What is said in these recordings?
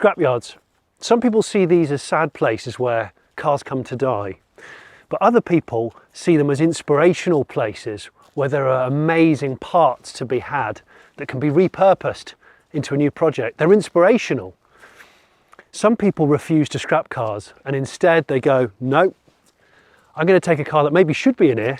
Scrapyards. Some people see these as sad places where cars come to die, but other people see them as inspirational places where there are amazing parts to be had that can be repurposed into a new project. They're inspirational. Some people refuse to scrap cars and instead they go, no, I'm going to take a car that maybe should be in here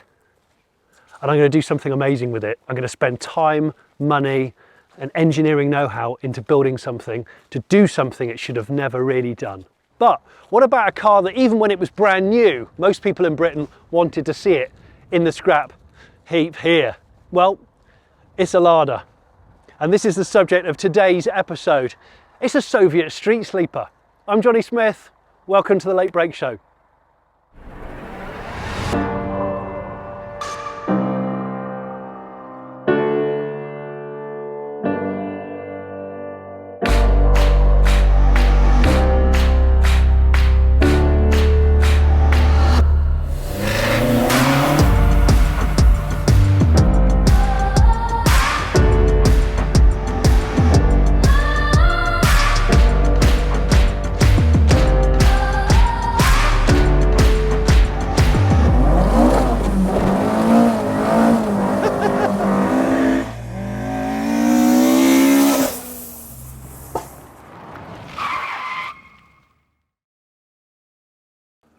and I'm going to do something amazing with it. I'm going to spend time, money and engineering know-how into building something to do something it should have never really done. But what about a car that even when it was brand new, most people in Britain wanted to see it in the scrap heap here? Well, it's a Lada. And this is the subject of today's episode. It's a Soviet street sleeper. I'm Jonny Smith. Welcome to the Late Break Show.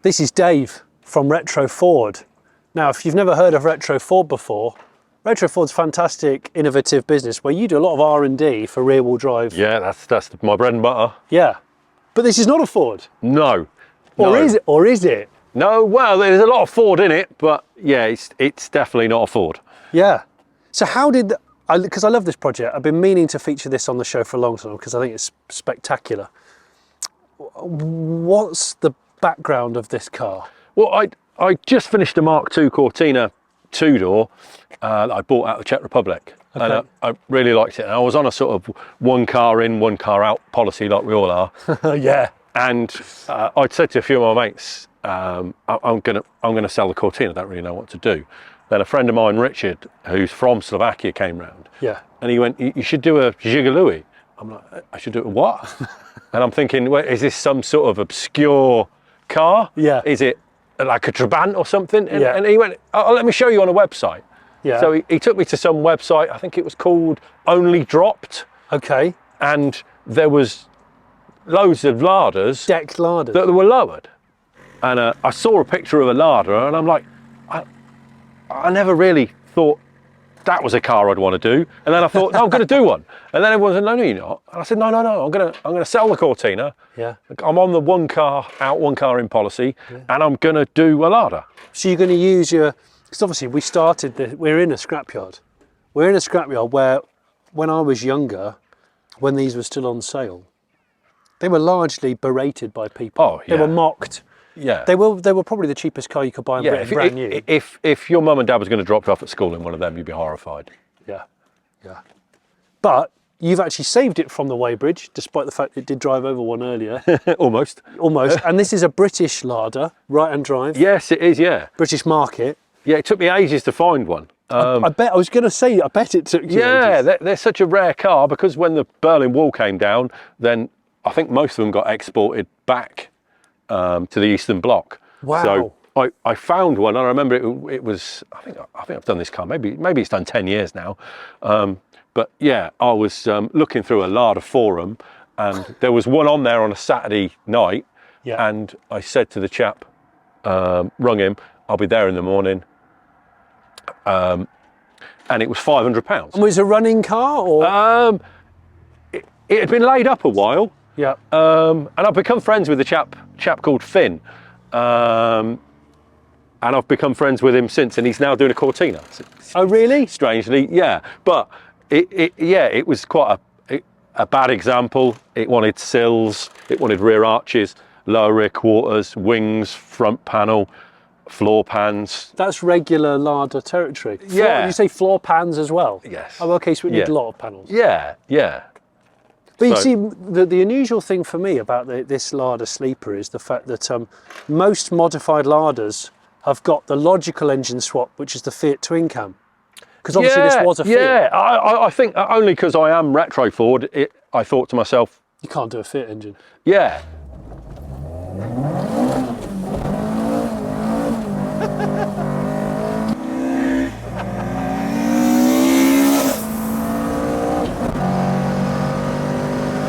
This is Dave from Retro Ford. Now, if you've never heard of Retro Ford before, Retro Ford's fantastic, innovative business where you do a lot of R&D for rear-wheel drive. Yeah, that's my bread and butter. Yeah, but this is not a Ford. No. Or is it? Or is it? No, well, there's a lot of Ford in it, but yeah, it's definitely not a Ford. Yeah. So how did, because I love this project, I've been meaning to feature this on the show for a long time because I think it's spectacular. What's the background of this car? Well, I just finished a Mark II Cortina two-door that I bought out of the Czech Republic. Okay. And I really liked it. And I was on a sort of one car in, one car out policy like we all are. Yeah. And I'd said to a few of my mates, I'm gonna sell the Cortina, I don't really know what to do. Then a friend of mine, Richard, who's from Slovakia, came round. Yeah. And he went, you should do a Gigaloui. I'm like, I should do a what? And I'm thinking, well, is this some sort of obscure car? Yeah. Is it like a Trabant or something? And, yeah. And he went, oh, let me show you on a website. Yeah. So he took me to some website, I think it was called Only Dropped. Okay. And there was loads of Ladas. Decked Ladas. That were lowered. And I saw a picture of a Lada and I'm like, I never really thought that was a car I'd want to do. And then I thought, no, I'm going to do one. And then everyone said, no, you're not. And I said, no, I'm going to sell the Cortina. Yeah. I'm on the one car out, one car in policy, and I'm going to do a Lada. So you're going to use your, because obviously we're in a scrapyard. We're in a scrapyard where, when I was younger, when these were still on sale, they were largely berated by people. Oh, yeah. They were mocked. Yeah. They were probably the cheapest car you could buy in Britain, brand new. If your mum and dad was going to drop you off at school in one of them, you'd be horrified. Yeah, yeah. But you've actually saved it from the weighbridge, despite the fact it did drive over one earlier. Almost. Almost. And this is a British Lada, right-hand drive. Yes, it is, yeah. British market. Yeah, it took me ages to find one. I bet it took you ages. They're such a rare car because when the Berlin Wall came down, then I think most of them got exported back to the Eastern Bloc. Wow. So I found one. I remember it was. I think I've done this car. Maybe it's done 10 years now. But yeah, I was looking through a Lada forum, and there was one on there on a Saturday night. Yeah. And I said to the chap, rung him, I'll be there in the morning. And it was £500. And was it a running car or? It had been laid up a while. Yeah. And I've become friends with a chap called Finn. And I've become friends with him since, and he's now doing a Cortina. Oh, really? Strangely, yeah. But it was quite a bad example. It wanted sills, it wanted rear arches, lower rear quarters, wings, front panel, floor pans. That's regular Lada territory. Yeah. You say floor pans as well? Yes. Oh, okay, so it needs a lot of panels. Yeah, yeah. But you see, the unusual thing for me about this Lada sleeper is the fact that most modified Ladas have got the logical engine swap, which is the Fiat twin cam. Because obviously this was a Fiat. Yeah, I think only because I am retro Ford, I thought to myself, You can't do a Fiat engine. Yeah.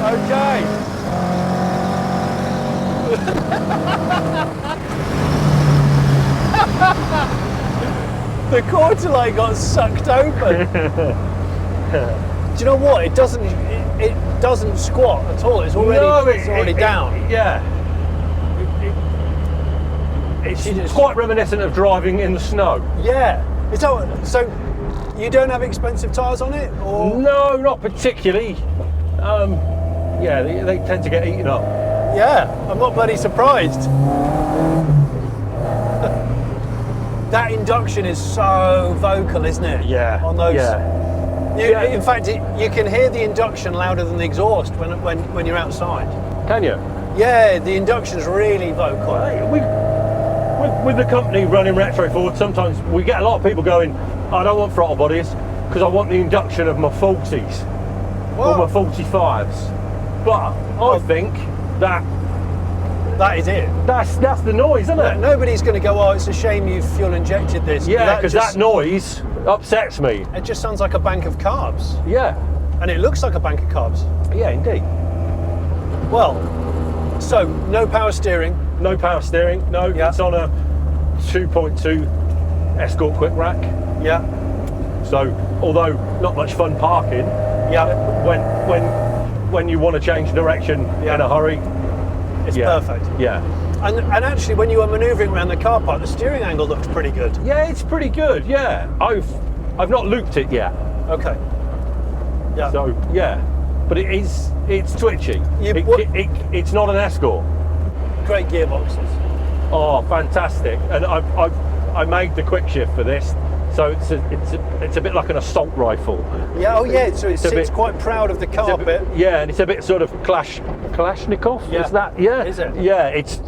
Okay. The quarter light got sucked open. Do you know what? It doesn't squat at all. It's already down. Yeah. It's quite reminiscent of driving in the snow. Yeah. So you don't have expensive tyres on it, or? No, not particularly. Yeah, they tend to get eaten up. Yeah, I'm not bloody surprised. That induction is so vocal, isn't it? Yeah. On those. Yeah. In fact, you can hear the induction louder than the exhaust when you're outside. Can you? Yeah, the induction's really vocal. With the company running Retro Ford, sometimes we get a lot of people going, I don't want throttle bodies because I want the induction of my 40s or my 45s. But I think that is it. That's the noise, isn't it? Nobody's going to go, oh, it's a shame you've fuel injected this. Yeah, because that noise upsets me. It just sounds like a bank of carbs. Yeah. And it looks like a bank of carbs. Yeah, indeed. Well, so no power steering. No power steering, no. Yeah. It's on a 2.2 Escort quick rack. Yeah. So, although not much fun parking, Yeah. when you want to change direction in a hurry, It's perfect. Yeah. And actually, when you were manoeuvring around the car park, the steering angle looked pretty good. Yeah, it's pretty good. Yeah, I've not looped it yet. Okay. Yeah. So yeah, but it's twitchy. It's not an Escort. Great gearboxes. Oh, fantastic! And I made the quick shift for this, so it's a bit like an assault rifle. Yeah. Oh yeah. So it sits quite proud of the carpet. Yeah, and it's a bit sort of Kalashnikov. Yeah. Is that? Yeah. Is it? Yeah. It's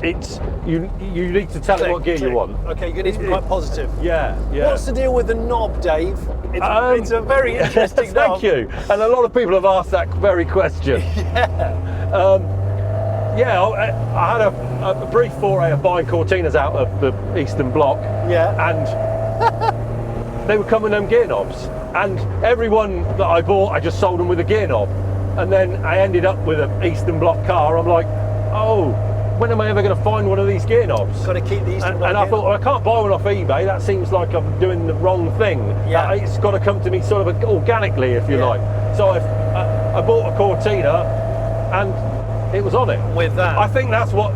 you need to tell it what gear you want. Okay, you need to be quite positive. Yeah. Yeah. What's the deal with the knob, Dave? It's a very interesting knob. Thank you. And a lot of people have asked that very question. Yeah. I had a brief foray of buying Cortinas out of the Eastern Bloc. Yeah. And they would come with them gear knobs. And every one that I bought, I just sold them with a gear knob. And then I ended up with an Eastern Bloc car. I'm like, oh, when am I ever going to find one of these gear knobs? Got to keep the Eastern Bloc. And I thought, well, I can't buy one off eBay. That seems like I'm doing the wrong thing. Yeah. It's got to come to me sort of organically, if you like. So I bought a Cortina, and it was on it. With that, I think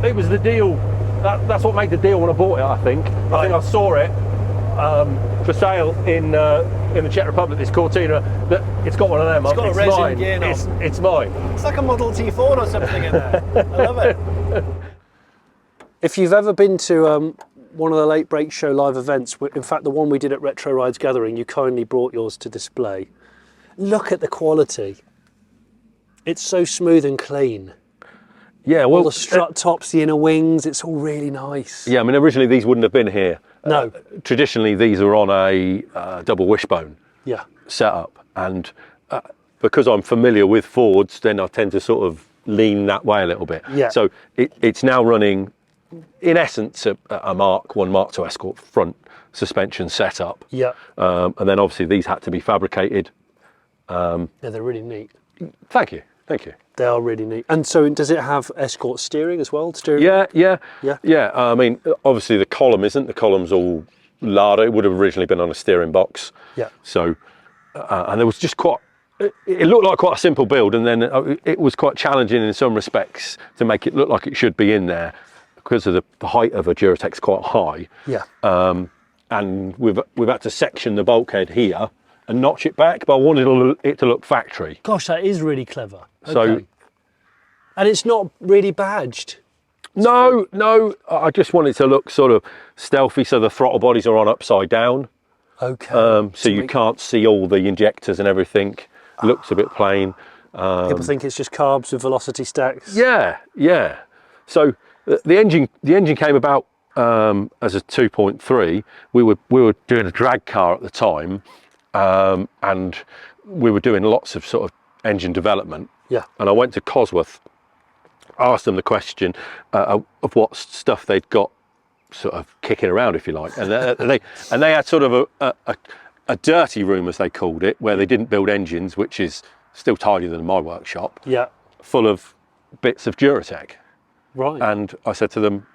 it was the deal. That's what made the deal when I bought it. I think I saw it for sale in the Czech Republic. This Cortina, that it's got one of them. It's got a resin gear knob. It's mine. It's like a Model T Ford or something in there. I love it. If you've ever been to one of the Late Break Show live events, in fact the one we did at Retro Rides Gathering, you kindly brought yours to display. Look at the quality. It's so smooth and clean. Yeah, well, all the strut tops, the inner wings, it's all really nice. Yeah, I mean, originally these wouldn't have been here. No. Traditionally, these are on a double wishbone setup, and because I'm familiar with Fords, then I tend to sort of lean that way a little bit. Yeah. So it's now running, in essence, a Mark 1, Mark 2 Escort front suspension setup. Yeah. And then obviously these had to be fabricated. Yeah, they're really neat. Thank you. They are really neat. And so does it have Escort steering as well? Yeah. Yeah. I mean, obviously the column isn't. The column's all Lada. It would have originally been on a steering box. Yeah. So, and there was just it looked like quite a simple build, and then it was quite challenging in some respects to make it look like it should be in there because of the height of a Duratec's quite high. Yeah. And we've had to section the bulkhead here and notch it back, but I wanted it to look factory. Gosh, that is really clever. So, okay. And it's not really badged. No, I just want it to look sort of stealthy, so the throttle bodies are on upside down. Okay. So you can't see all the injectors and everything. Looks a bit plain. People think it's just carbs with velocity stacks. Yeah. So the engine came about as a 2.3. We were doing a drag car at the time, and we were doing lots of sort of engine development. Yeah. And I went to Cosworth asked them the question of what stuff they'd got sort of kicking around, if you like, and they had sort of a dirty room, as they called it, where they didn't build engines, which is still tidier than my workshop. Yeah. Full of bits of Duratec. Right. And I said to them,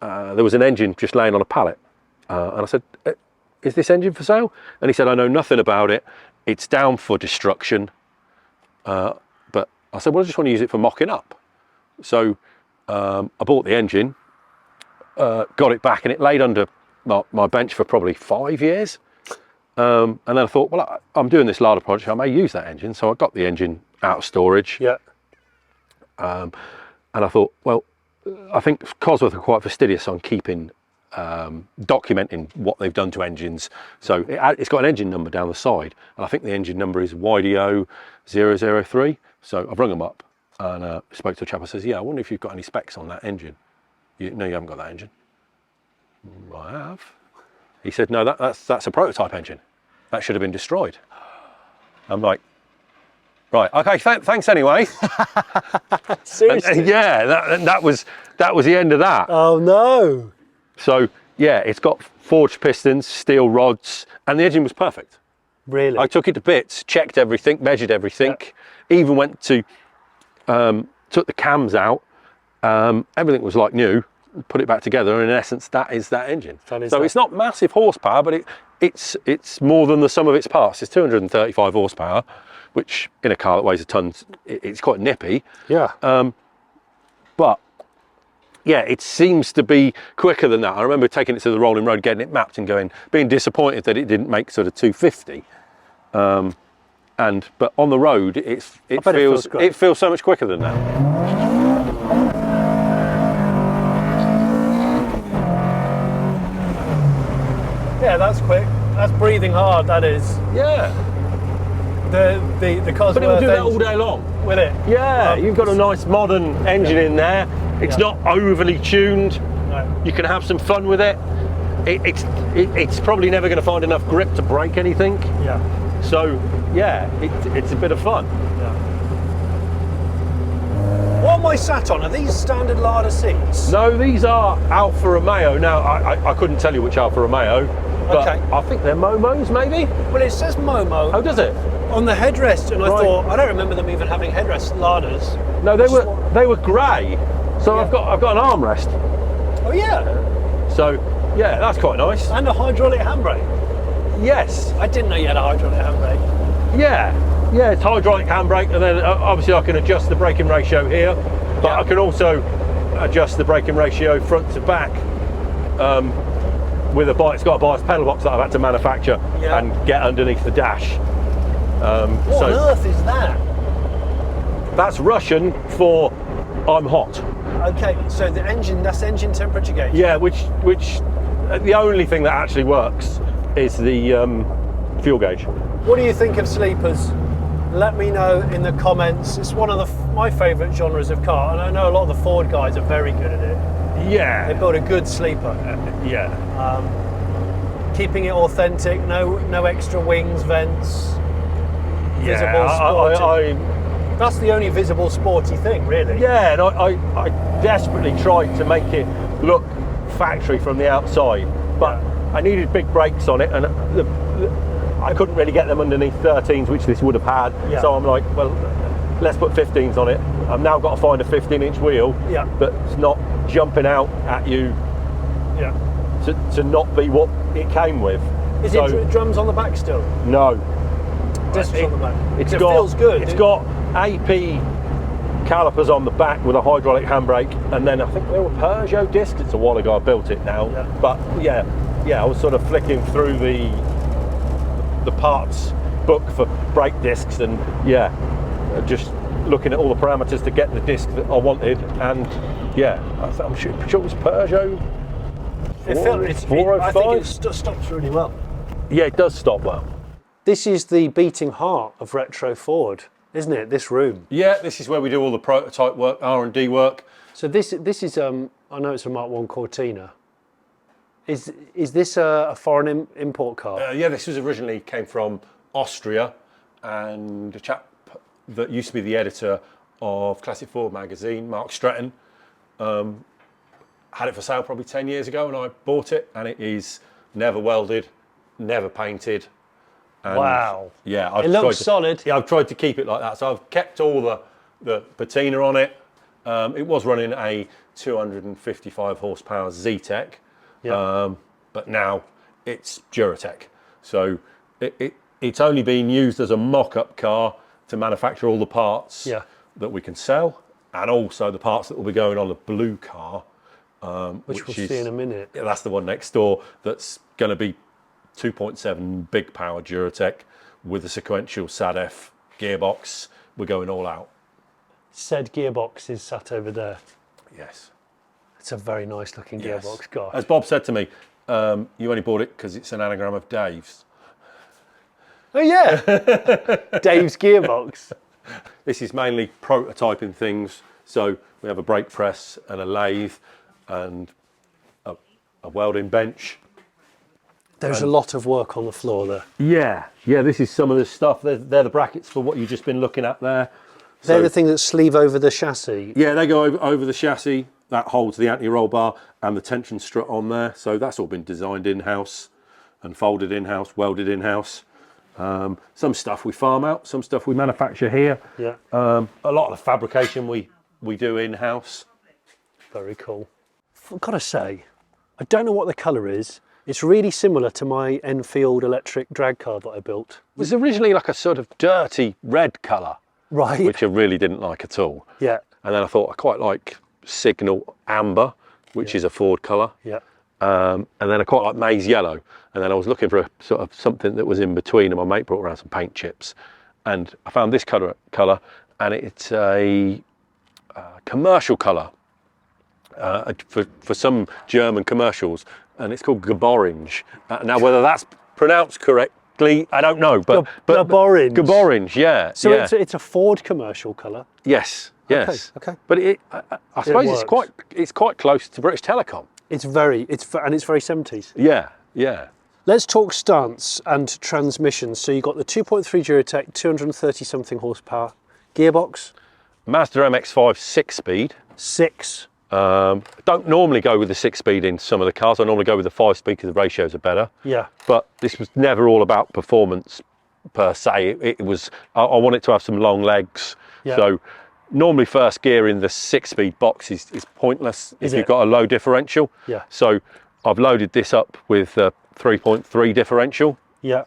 there was an engine just laying on a pallet, and I said, is this engine for sale? And he said, I know nothing about it. It's down for destruction. But I said, well, I just want to use it for mocking up. So I bought the engine, got it back, and it laid under my bench for probably 5 years. And then I thought, well, I'm doing this Lada project, I may use that engine. So I got the engine out of storage. Yeah. And I thought, well, I think Cosworth are quite fastidious on keeping, documenting what they've done to engines. So it's got an engine number down the side, and I think the engine number is YDO003. So I've rung them up and spoke to a chap. I says, yeah, I wonder if you've got any specs on that engine. No, you haven't got that engine. I have. He said, no, that's a prototype engine. That should have been destroyed. I'm like, right, okay, thanks anyway. Seriously? And, yeah, that was the end of that. Oh no. So yeah, it's got forged pistons, steel rods, and the engine was perfect. Really? I took it to bits, checked everything, measured everything, even went to took the cams out. Everything was like new. Put it back together, and in essence, that is that engine. So it's not massive horsepower, but it's more than the sum of its parts. It's 235 horsepower, which in a car that weighs a ton, it's quite nippy. Yeah. But yeah, it seems to be quicker than that. I remember taking it to the rolling road, getting it mapped, and being disappointed that it didn't make sort of 250. But on the road, it feels so much quicker than that. Yeah, that's quick. That's breathing hard, that is. Yeah. The Cosworth. But it will do that all day long. Will it? Yeah, you've got a nice modern engine in there. It's not overly tuned. No. You can have some fun with it. It's probably never going to find enough grip to break anything. Yeah. So yeah, it's a bit of fun. Yeah. What am I sat on? Are these standard Lada seats? No, these are Alfa Romeo. Now I couldn't tell you which Alfa Romeo, but Okay. I think they're Momos maybe. Well, it says Momo Oh, does it? on the headrest, and I Right. thought, I don't remember them even having headrests, Ladas. No, they were grey. So Yeah. I've got an armrest. Oh yeah, So yeah, that's quite nice. and a hydraulic handbrake. Yes. I didn't know you had a hydraulic handbrake. Yeah, it's hydraulic handbrake, and then obviously I can adjust the braking ratio here, but I can also adjust the braking ratio front to back with it's got a bias pedal box that I've had to manufacture and get underneath the dash. What on earth is that? That's Russian for I'm hot. Okay, so that's engine temperature gauge. Yeah, which the only thing that actually works is the fuel gauge. What do you think of sleepers? Let me know in the comments. It's one of my favourite genres of car, and I know a lot of the Ford guys are very good at it. Yeah. They build a good sleeper. Yeah. Keeping it authentic, no extra wings, vents, visible sporty. That's the only visible sporty thing, really. Yeah, and I desperately tried to make it look factory from the outside, but I needed big brakes on it, and I couldn't really get them underneath 13s, which this would have had. Yeah. So I'm like, well, let's put 15s on it. I've now got to find a 15-inch wheel that's not jumping out at you to not be what it came with. Is it drums on the back still? No. Discs on the back? It feels good. It's got AP calipers on the back with a hydraulic handbrake, and then I think they were Peugeot discs. It's a while ago I built it now, but yeah, I was sort of flicking through the parts book for brake discs, and just looking at all the parameters to get the disc that I wanted, and I'm sure it was Peugeot 405. I think it stops really well. Yeah, it does stop well. This is the beating heart of retro Ford, isn't it? This room. Yeah, this is where we do all the prototype work, R&D work. So this is I know it's a Mark 1 Cortina. Is this a foreign import car? Yeah, this was originally came from Austria, and a chap that used to be the editor of Classic Ford magazine, Mark Stretton. Had it for sale probably 10 years ago, and I bought it, and it is never welded, never painted. And wow. Yeah, It looks solid. Yeah, I've tried to keep it like that. So I've kept all the patina on it. It was running a 255 horsepower Zetec, but now it's Duratec. So it's only been used as a mock-up car to manufacture all the parts that we can sell, and also the parts that will be going on the blue car. Which we'll see in a minute. Yeah, that's the one next door. That's going to be 2.7 big power Duratec with a sequential SAD-F gearbox. We're going all out. Said gearbox is sat over there. Yes. It's a very nice looking gearbox, gosh. As Bob said to me, you only bought it because it's an anagram of Dave's. Oh yeah, Dave's gearbox. This is mainly prototyping things. So we have a brake press and a lathe and a welding bench. There's a lot of work on the floor there. Yeah, this is some of the stuff. They're the brackets for what you've just been looking at there. They're the things that sleeve over the chassis. Yeah, they go over the chassis. That holds the anti-roll bar and the tension strut on there. So that's all been designed in-house and folded in-house, welded in-house. Some stuff we farm out, some stuff we manufacture here. Yeah. A lot of the fabrication we do in-house. Very cool. I've got to say, I don't know what the colour is. It's really similar to my Enfield electric drag car that I built. It was originally like a sort of dirty red colour. Right. Which I really didn't like at all. Yeah. And then I thought I quite like Signal Amber, which is a Ford colour. Yeah. And then I quite like Maize Yellow. And then I was looking for a sort of something that was in between, and my mate brought around some paint chips. And I found this colour, and it's a commercial colour for some German commercials, and it's called Gaborange. Now, whether that's pronounced correctly, I don't know. But Gaborange. Gaborange, yeah. So it's a Ford commercial colour. Yes. Yes. Okay. But I suppose it's quite close to British Telecom. It's very 70s. Yeah. Yeah. Let's talk stance and transmissions. So you've got the 2.3 Duratec, 230 something horsepower, gearbox. Mazda MX-5 6-speed. 6. Don't normally go with the 6-speed in some of the cars. I normally go with the 5-speed because the ratios are better. Yeah. But this was never all about performance per se. It was, I want it to have some long legs. Yeah. So normally first gear in the 6-speed box is pointless if you've got a low differential. Yeah. So I've loaded this up with a 3.3 differential. Yeah.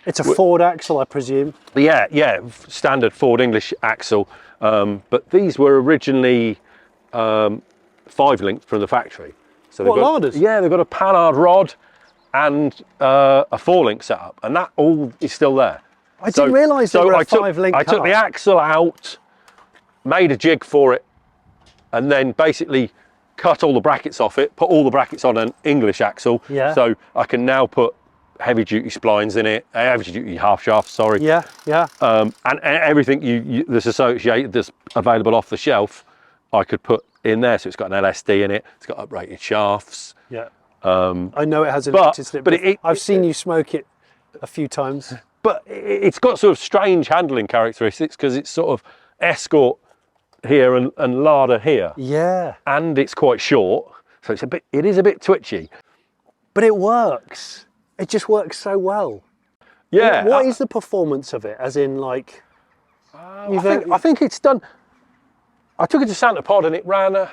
It's a Ford axle, I presume. Yeah, standard Ford English axle. But these were originally 5-linked from the factory. So Ladas? Yeah, they've got a Panhard rod and a 4-link setup, and that all is still there. I didn't realise they were a 5-link car. I took the axle out, made a jig for it, and then basically cut all the brackets off it, put all the brackets on an English axle. Yeah. So I can now put heavy duty splines in it, heavy duty half shafts, sorry. Yeah. And everything that's associated, that's available off the shelf, I could put in there. So it's got an LSD in it, it's got uprated shafts. Yeah. I know it has a limited slip, but I've seen you smoke it a few times. But it's got sort of strange handling characteristics because it's sort of Escort here and Lada here. Yeah. And it's quite short, so it is a bit twitchy. But it works. It just works so well. Yeah. What is the performance of it? As in, like, I think it's done. I took it to Santa Pod and it ran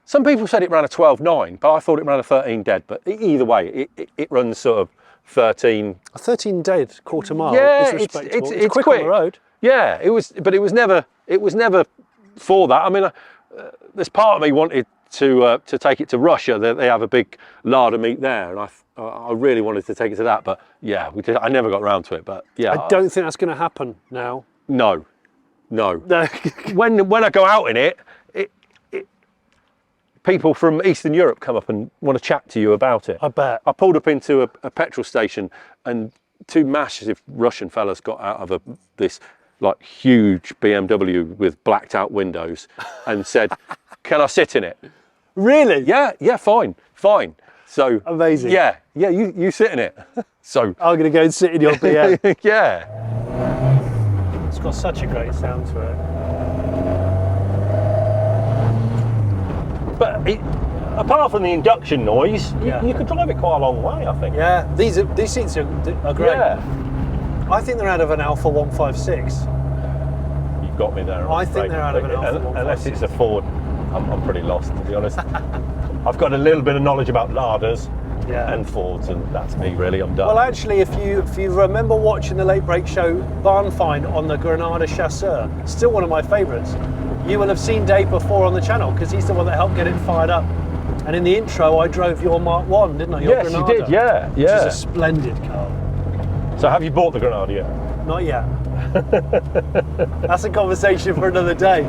some people said it ran a 12.9, but I thought it ran a 13 dead. But either way, it runs sort of 13. A 13 dead quarter mile. Yeah, is respectable. It's quick on the road. Yeah, it was, but it was never for that. I mean, there's part of me wanted to take it to Russia. They have a big Lada meet there, and I really wanted to take it to that. But yeah, I never got around to it. But yeah, I don't think that's going to happen now. No. When I go out in it, people from Eastern Europe come up and want to chat to you about it. I bet. I pulled up into a petrol station and two massive Russian fellas got out of this like huge BMW with blacked out windows and said, "Can I sit in it?" Really? Yeah, fine. So amazing. Yeah, you sit in it. So I'm gonna go and sit in your BM. Yeah. It's got such a great sound to it. But apart from the induction noise, you could drive it quite a long way, I think. Yeah, these seats are great. Yeah. I think they're out of an Alpha 156. You've got me there. I think they're out of an Alpha 156. Unless it's a Ford, I'm pretty lost, to be honest. I've got a little bit of knowledge about Ladas and Fords, and that's me really, I'm done. Well, actually, if you remember watching the Late Break Show barn find on the Granada Chasseur, still one of my favourites, you will have seen Dave before on the channel, because he's the one that helped get it fired up. And in the intro, I drove your Mark 1, didn't I? Your yes, Granada, you did, yeah. Which is a splendid car. So have you bought the Granada yet? Not yet. That's a conversation for another day.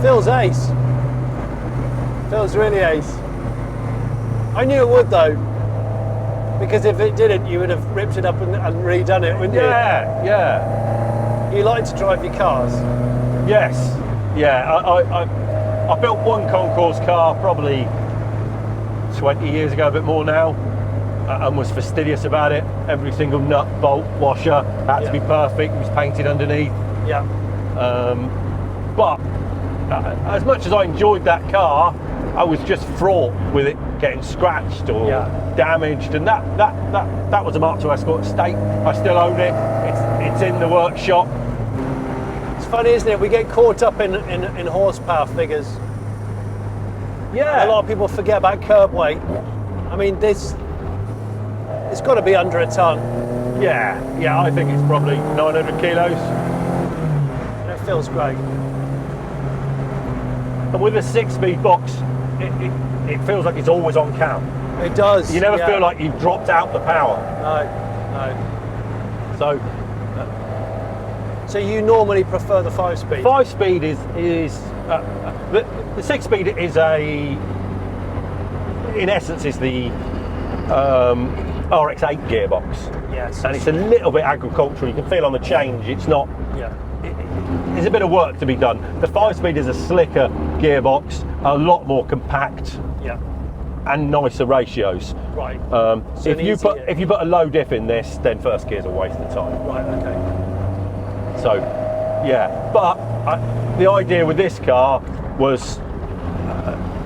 Feels ace. Feels really ace. I knew it would though, because if it didn't, you would have ripped it up and redone it, wouldn't you? Yeah. You like to drive your cars? Yes. Yeah. I built one concourse car probably 20 years ago, a bit more now, and was fastidious about it. Every single nut, bolt, washer had to be perfect. It was painted underneath. Yeah. But as much as I enjoyed that car, I was just fraught with it getting scratched or damaged, and that was a Mark II Escort estate. I still own it. It's in the workshop. It's funny, isn't it? We get caught up in horsepower figures. Yeah. A lot of people forget about curb weight. I mean, it's got to be under a ton. Yeah, I think it's probably 900 kilos. And it feels great. And with a 6-speed box, it feels like it's always on cam. It does. You never feel like you've dropped out the power. No. So you normally prefer the 5-speed? 5-speed is the 6-speed is in essence is the RX-8 gearbox. Yes. And it's a little bit agricultural. You can feel on the change. It's not. Yeah. There's a bit of work to be done. The 5-speed is a slicker gearbox, a lot more compact. Yeah. And nicer ratios. Right. So if you put a low diff in this, then first gear's a waste of time. Right. Okay. So, yeah. But the idea with this car was,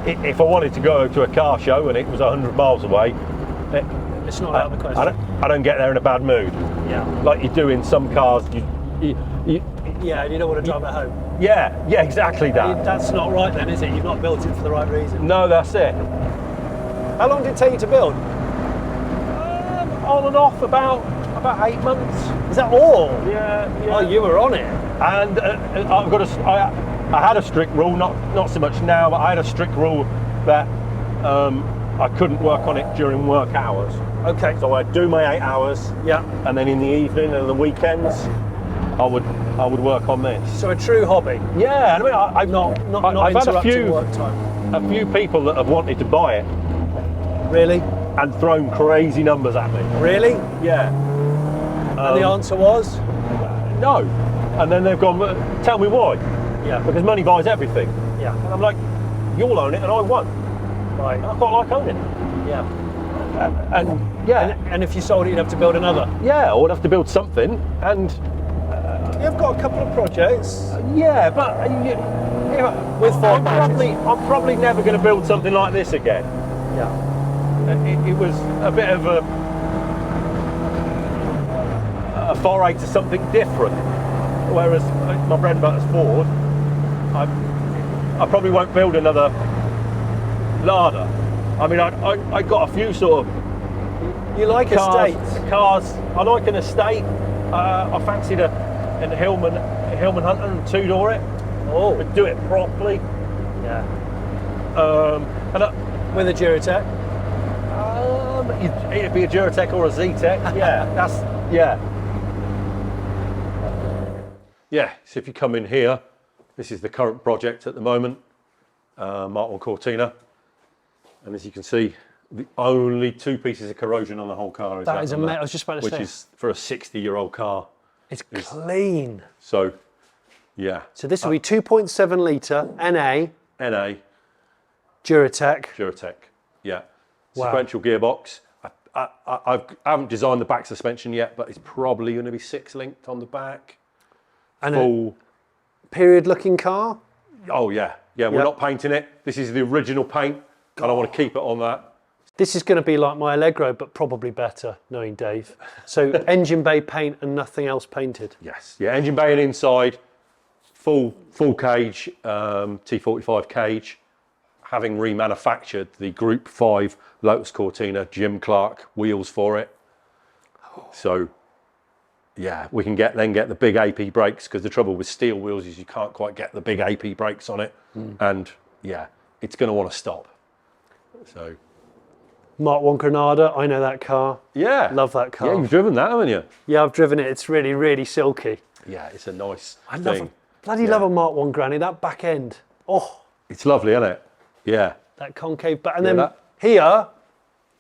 if I wanted to go to a car show and it was 100 miles away, it's not out of the question. I don't get there in a bad mood. Yeah. Like you do in some cars. Yeah, and you don't want to drive it home. Yeah, exactly that. That's not right then, is it? You've not built it for the right reason. No, that's it. How long did it take you to build? On and off about 8 months. Is that all? Yeah. Oh, you were on it. And I had a strict rule, not so much now, but I had a strict rule that I couldn't work on it during work hours. Okay. So I'd do my 8 hours. Yeah. And then in the evening and the weekends, I would work on this. So a true hobby. Yeah. I mean, I've had interrupting work time. a few people that have wanted to buy it. Really? And thrown crazy numbers at me. Really? Yeah. And the answer was? No. And then they've gone, tell me why. Yeah. Because money buys everything. Yeah. And I'm like, you'll own it and I won't. Right. And I quite like owning it. Yeah. And if you sold it, you'd have to build another. Yeah, I would have to build something. And you've got a couple of projects. Yeah, but with Ford I'm probably never going to build something like this again. Yeah. It was a bit of a foray to something different. Whereas my bread and butter's Ford, I probably won't build another Lada. I mean, I got a few sort of. You like estates? Cars. I like an estate. I fancied a Hillman Hunter and two-door it. Oh. But do it properly. Yeah. With a Duratec. It'd be a Duratec or a Z-Tech. Yeah. Yeah. So if you come in here, this is the current project at the moment, Mark 1 Cortina, and as you can see, the only 2 pieces of corrosion on the whole car is that is amazing. I was just about to say, which is for a 60-year-old car. It's clean. So Yeah. So this will be 2.7 litre NA NA. Duratec. Duratec. Yeah. Wow. Sequential gearbox. I haven't designed the back suspension yet, but it's probably going to be 6-linked on the back. And full. Period looking car. Oh yeah. Yeah, we're Yep. not painting it. This is the original paint, and I want to keep it on that. This is going to be like my Allegro, but probably better, knowing Dave. So engine bay paint and nothing else painted. Yes. Yeah, engine bay and inside, full cage, T45 cage, having remanufactured the Group 5 Lotus Cortina Jim Clark wheels for it. So, yeah, we can get the big AP brakes, because the trouble with steel wheels is you can't quite get the big AP brakes on it. And yeah, it's going to want to stop. So, Mark 1 Granada, I know that car. yeah. Love that car. Yeah, you've driven that, haven't you? Yeah, I've driven it. It's really, really silky. Yeah, it's a nice I thing. love a Mark 1 Granny, that back end. Oh, It's lovely, isn't it? Yeah. that concave back. And Yeah, then here,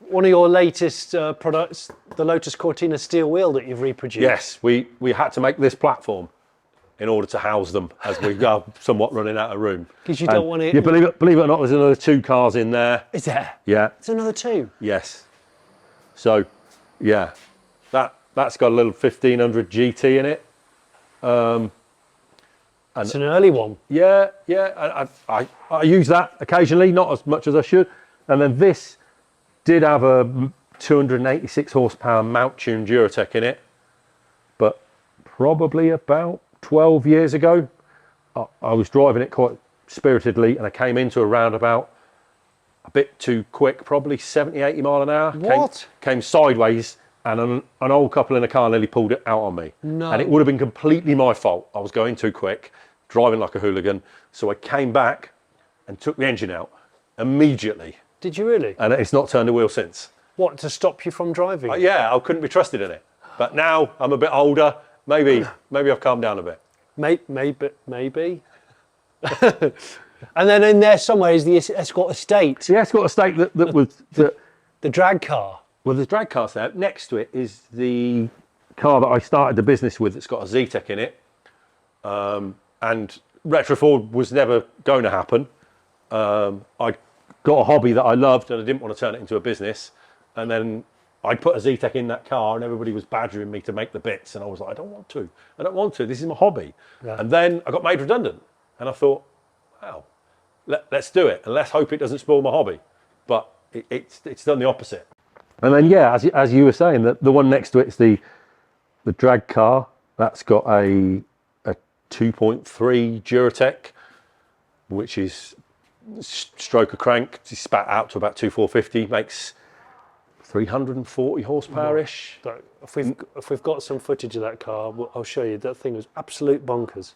one of your latest products, the Lotus Cortina steel wheel that you've reproduced. Yes, we had to make this platform in order to house them, as we are somewhat running out of room. Because you don't want it. Yeah, believe it or not, there's another 2 cars in there. Is there? Yeah. It's another 2. Yes. So, yeah, that's got a little 1500 GT in it. It's an early one. Yeah, yeah. I use that occasionally, not as much as I should. And then this did have a 286 horsepower mount tuned Duratec in it, but probably about 12 years ago, I was driving it quite spiritedly, and I came into a roundabout a bit too quick, probably 70, 80 mile an hour. What? Came sideways, and an old couple in a car nearly pulled it out on me. No. And it would have been completely my fault. I was going too quick, driving like a hooligan. So I came back and took the engine out immediately. Did you really? And it's not turned a wheel since. What, to stop you from driving? Yeah, I couldn't be trusted in it. But now I'm a bit older. Maybe I've calmed down a bit. Maybe. And then in there somewhere is the Escort estate. The Escort estate that was The drag car. well, the drag car's there. Next to it is the car that I started the business with. That's got a Z-Tech in it, and retro Ford was never going to happen. I got a hobby that I loved, and I didn't want to turn it into a business. And then I put a Z-Tech in that car, and everybody was badgering me to make the bits, and I was like, I don't want to. This is my hobby. Yeah. And then I got made redundant, and I thought, wow, let's do it, and let's hope it doesn't spoil my hobby. But it's done the opposite. And then yeah, as you were saying, the one next to it is the drag car. That's got a 2.3 Duratec, which is stroke a crank, spat out to about 2,450, makes 340 horsepower-ish. So if we've got some footage of that car, I'll show you. That thing was absolute bonkers.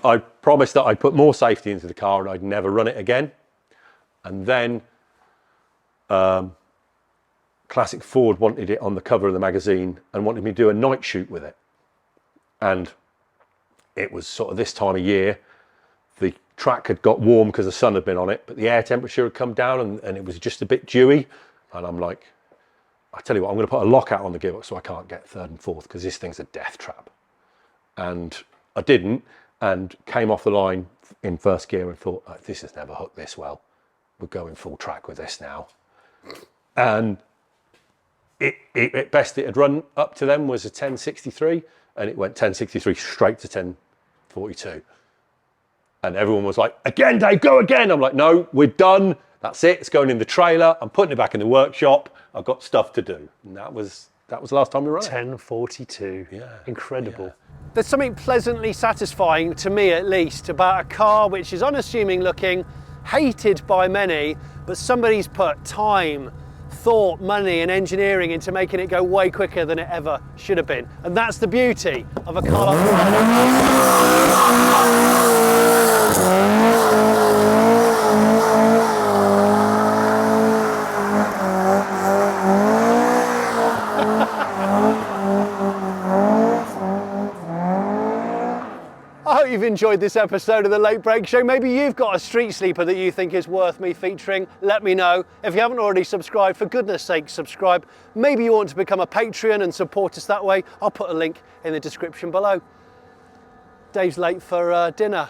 I promised that I'd put more safety into the car and I'd never run it again. And then Classic Ford wanted it on the cover of the magazine and wanted me to do a night shoot with it. And it was sort of this time of year. The track had got warm because the sun had been on it, but the air temperature had come down and it was just a bit dewy. And I'm like, I tell you what, I'm going to put a lockout on the gearbox so I can't get third and fourth, because this thing's a death trap. And I didn't, and came off the line in first gear and thought, oh, this has never hooked this well. We're going full track with this now. And at best it had run up to them was a 1063, and it went 1063 straight to 1042. And everyone was like, again, Dave, go again. I'm like, no, we're done. That's it. It's going in the trailer. I'm putting it back in the workshop. I've got stuff to do. And that was the last time we ran it. 1042. Yeah. Incredible. Yeah. There's something pleasantly satisfying, to me at least, about a car which is unassuming looking, hated by many, but somebody's put time, thought, money and engineering into making it go way quicker than it ever should have been. And that's the beauty of a car like I hope you've enjoyed this episode of the Late Break Show. Maybe you've got a street sleeper that you think is worth me featuring. Let me know. If you haven't already subscribed, for goodness sake, subscribe. Maybe you want to become a Patreon and support us that way. I'll put a link in the description below. Dave's late for dinner.